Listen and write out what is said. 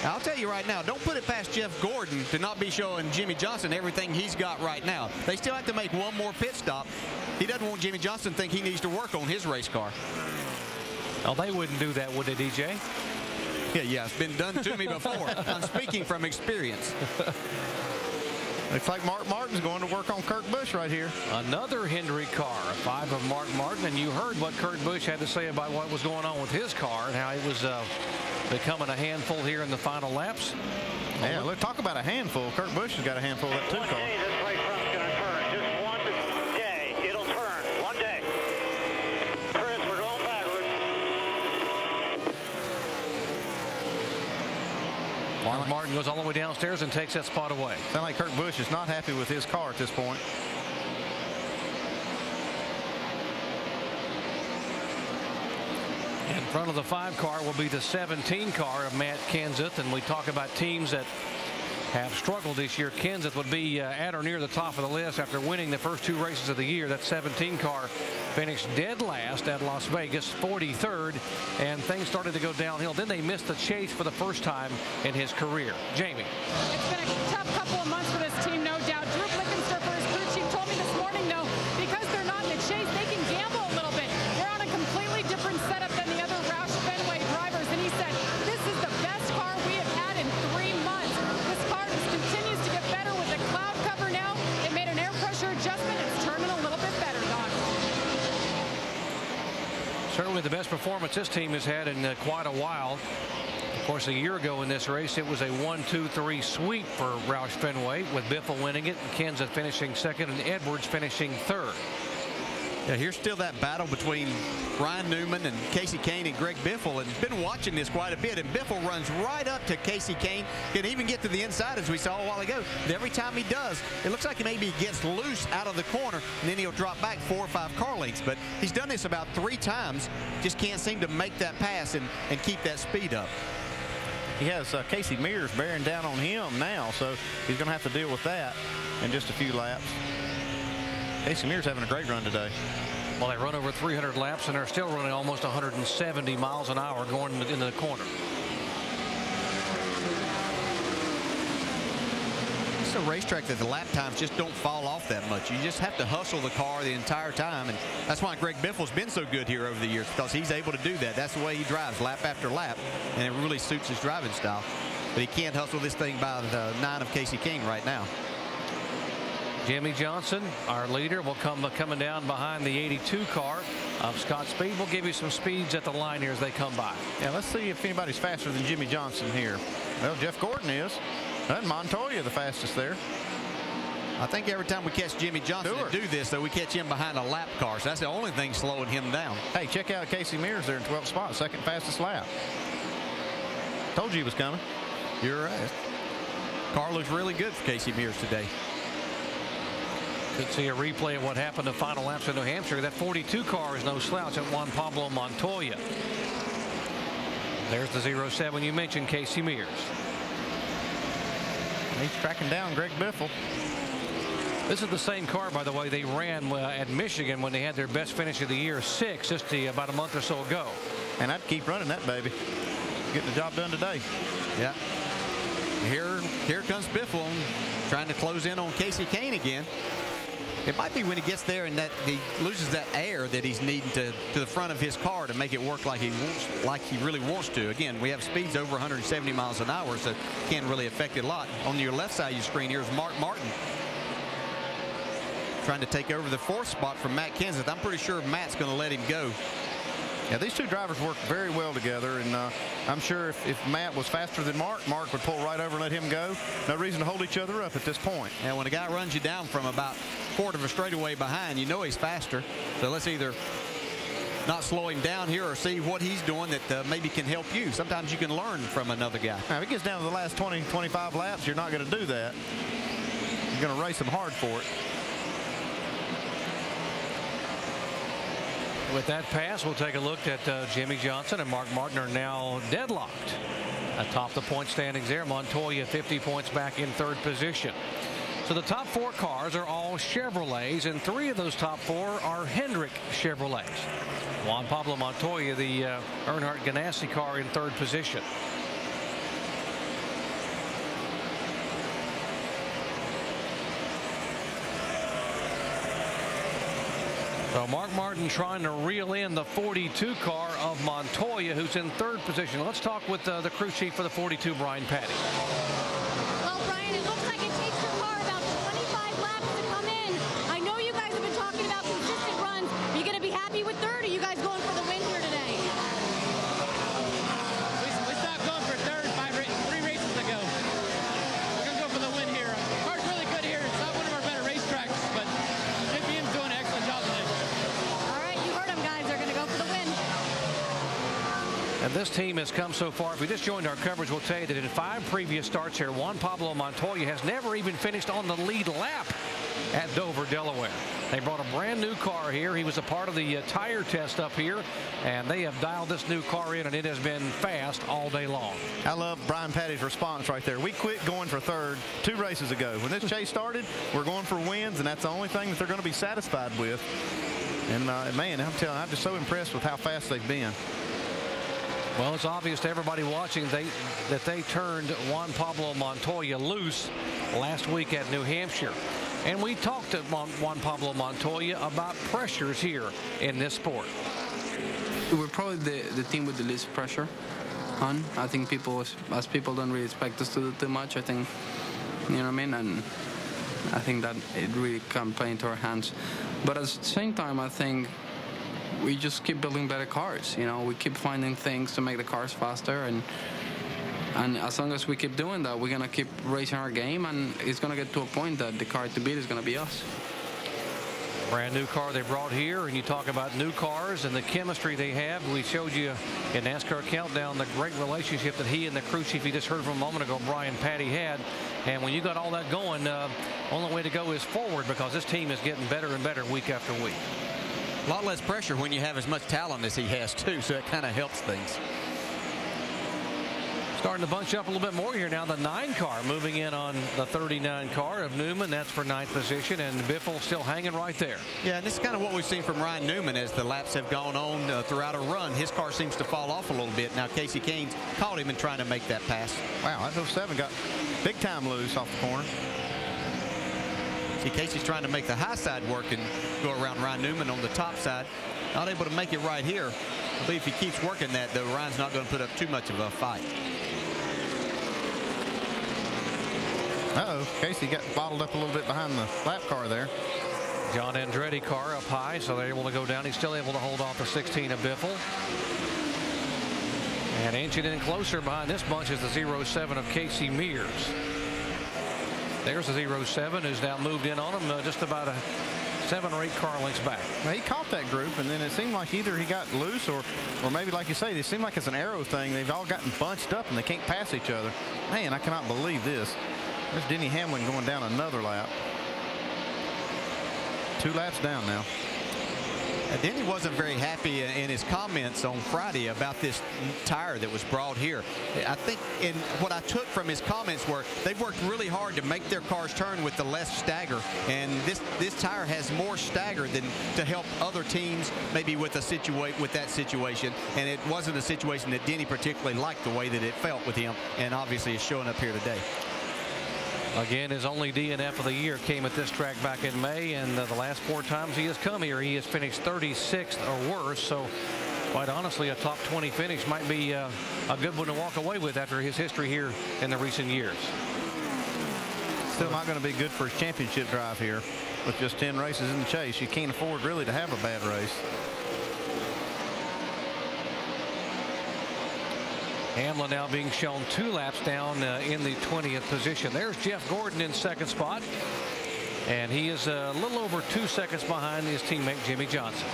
I'll tell you right now, don't put it past Jeff Gordon to not be showing Jimmy Johnson everything he's got right now. They still have to make one more pit stop. He doesn't want Jimmy Johnson to think he needs to work on his race car. Oh, they wouldn't do that, would they, DJ? Yeah, it's been done to me before. I'm speaking from experience. Looks like Mark Martin's going to work on Kurt Busch right here. Another Hendrick car, a 5 of Mark Martin, and you heard what Kurt Busch had to say about what was going on with his car and how it was becoming a handful here in the final laps. Yeah, let's talk about a handful. Kurt Busch has got a handful of that too car. This race front's going to turn. Just one day, it'll turn. One day. Chris, we're going backwards. Mark Martin goes all the way downstairs and takes that spot away. Sounds like Kurt Busch is not happy with his car at this point. In front of the 5 car will be the 17 car of Matt Kenseth, and we talk about teams that have struggled this year. Kenseth would be at or near the top of the list after winning the first 2 races of the year. That 17 car finished dead last at Las Vegas, 43rd, and things started to go downhill. Then they missed the chase for the first time in his career. Jamie. It's been a tough couple of months for this team, no doubt. Drew Blickensterfer, his crew chief, told me this morning, though, because they're not in the chase, they can gamble a little bit. They're on a completely different setup than the other Roush Fenway drivers, and he said, this is the best car we have had in 3 months. This car just continues to get better with the cloud cover now. It made an air pressure adjustment. It's turning a little bit better, Don. Certainly the best performance this team has had in quite a while. Of course, a year ago in this race, it was a 1-2-3 sweep for Roush Fenway, with Biffle winning it, and Kenseth finishing second, and Edwards finishing third. Yeah, here's still that battle between Ryan Newman and Casey Kane and Greg Biffle, and been watching this quite a bit. And Biffle runs right up to Casey Kane, can even get to the inside as we saw a while ago. And every time he does, it looks like maybe he gets loose out of the corner, and then he'll drop back 4 or 5 car lengths. But he's done this about 3 times, just can't seem to make that pass and keep that speed up. He has Casey Mears bearing down on him now, so he's going to have to deal with that in just a few laps. Casey Mears having a great run today. Well, they run over 300 laps, and they're still running almost 170 miles an hour going into the corner. It's a racetrack that the lap times just don't fall off that much. You just have to hustle the car the entire time, and that's why Greg Biffle's been so good here over the years, because he's able to do that. That's the way he drives, lap after lap, and it really suits his driving style. But he can't hustle this thing by the 9 of Casey King right now. Jimmy Johnson, our leader, will coming down behind the 82 car of Scott Speed. We'll give you some speeds at the line here as they come by. Yeah, let's see if anybody's faster than Jimmy Johnson here. Well, Jeff Gordon is. And Montoya the fastest there. I think every time we catch Jimmy Johnson to do this, though, we catch him behind a lap car. So that's the only thing slowing him down. Hey, check out Casey Mears there in 12th spot, second fastest lap. Told you he was coming. You're right. Car looks really good for Casey Mears today. Could see a replay of what happened to final laps in New Hampshire. That 42 car is no slouch at Juan Pablo Montoya. There's the 07 you mentioned, Casey Mears. He's tracking down Greg Biffle. This is the same car, by the way, they ran at Michigan when they had their best finish of the year, 6, just about a month or so ago. And I'd keep running that baby. Getting the job done today. Yeah. Here comes Biffle trying to close in on Casey Kane again. It might be when he gets there and that he loses that air that he's needing to the front of his car to make it work like he really wants to. Again, we have speeds over 170 miles an hour, so it can't really affect it a lot. On your left side of your screen here is Mark Martin trying to take over the 4th spot from Matt Kenseth. I'm pretty sure Matt's going to let him go. Yeah, these two drivers work very well together, and I'm sure if Matt was faster than Mark would pull right over and let him go. No reason to hold each other up at this point. And when a guy runs you down from about 1/4 of a straightaway behind, you know he's faster. So let's either not slow him down here or see what he's doing that maybe can help you. Sometimes you can learn from another guy. Now, if it gets down to the last 20, 25 laps, you're not going to do that. You're going to race him hard for it. With that pass, we'll take a look at Jimmy Johnson and Mark Martin are now deadlocked atop the point standings there. Montoya 50 points back in 3rd position. So the top 4 cars are all Chevrolets, and 3 of those top 4 are Hendrick Chevrolets. Juan Pablo Montoya, the Earnhardt Ganassi car, in 3rd position. So Mark Martin trying to reel in the 42 car of Montoya, who's in 3rd position. Let's talk with the crew chief for the 42, Brian Patty. Well, Brian, it looks like it takes your car about 25 laps to come in. I know you guys have been talking about consistent runs. Are you going to be happy with 3rd? Or are you guys going for the win here today? We stopped going for 3rd 3 races ago. We're going to go for the win here. The car's really good here. It's not one of our better racetracks, but JPM's doing an excellent job today. All right, you heard them, guys. They're going to go for the win. And this team has come so far. If we just joined our coverage, we'll tell you that in 5 previous starts here, Juan Pablo Montoya has never even finished on the lead lap at Dover, Delaware. They brought a brand new car here. He was a part of the tire test up here, and they have dialed this new car in, and it has been fast all day long. I love Brian Patty's response right there. We quit going for 3rd 2 races ago. When this chase started, we're going for wins, and that's the only thing that they're going to be satisfied with. And man, I'm telling you, I'm just so impressed with how fast they've been. Well, it's obvious to everybody watching that they turned Juan Pablo Montoya loose last week at New Hampshire. And we talked to Juan Pablo Montoya about pressures here in this sport. We're probably the team with the least pressure on. I think people don't really expect us to do too much. I think, you know what I mean? And I think that it really can play into our hands. But at the same time, I think we just keep building better cars. You know, we keep finding things to make the cars faster, and as long as we keep doing that, we're gonna keep raising our game, and it's gonna get to a point that the car to beat is gonna be us. Brand new car they brought here, and you talk about new cars and the chemistry they have. We showed you in NASCAR Countdown the great relationship that he and the crew chief you just heard from a moment ago, Brian Patty, had. And when you got all that going, only way to go is forward, because this team is getting better and better week after week. A lot less pressure when you have as much talent as he has, too, so it kind of helps things. Starting to bunch up a little bit more here now. The 9 car moving in on the 39 car of Newman. That's for 9th position, and Biffle still hanging right there. Yeah, and this is kind of what we've seen from Ryan Newman as the laps have gone on throughout a run. His car seems to fall off a little bit. Now, Kasey Kahne's caught him and trying to make that pass. Wow, that 07 got big time loose off the corner. See, Kasey's trying to make the high side work and go around Ryan Newman on the top side. Not able to make it right here. I believe if he keeps working that, though, Ryan's not going to put up too much of a fight. Uh-oh, Kasey got bottled up a little bit behind the lap car there. John Andretti car up high, so they're able to go down. He's still able to hold off the 16 of Biffle. And inching in closer behind this bunch is the 07 of Casey Mears. There's the 07 who's now moved in on him just about a 7 or 8 car lengths back. Well, he caught that group, and then it seemed like either he got loose or maybe, like you say, it seemed like it's an arrow thing. They've all gotten bunched up, and they can't pass each other. Man, I cannot believe this. There's Denny Hamlin going down another lap. 2 laps down now. Denny wasn't very happy in his comments on Friday about this tire that was brought here. I think what I took from his comments were they've worked really hard to make their cars turn with the less stagger, and this tire has more stagger than to help other teams maybe with that situation, and it wasn't a situation that Denny particularly liked the way that it felt with him, and obviously is showing up here today. Again, his only DNF of the year came at this track back in May, and the last 4 times he has come here, he has finished 36th or worse. So, quite honestly, a top 20 finish might be a good one to walk away with after his history here in the recent years. Still not going to be good for his championship drive here with just 10 races in the chase. You can't afford really to have a bad race. Hamlin now being shown 2 laps down in the 20th position. There's Jeff Gordon in 2nd spot, and he is a little over 2 seconds behind his teammate Jimmy Johnson.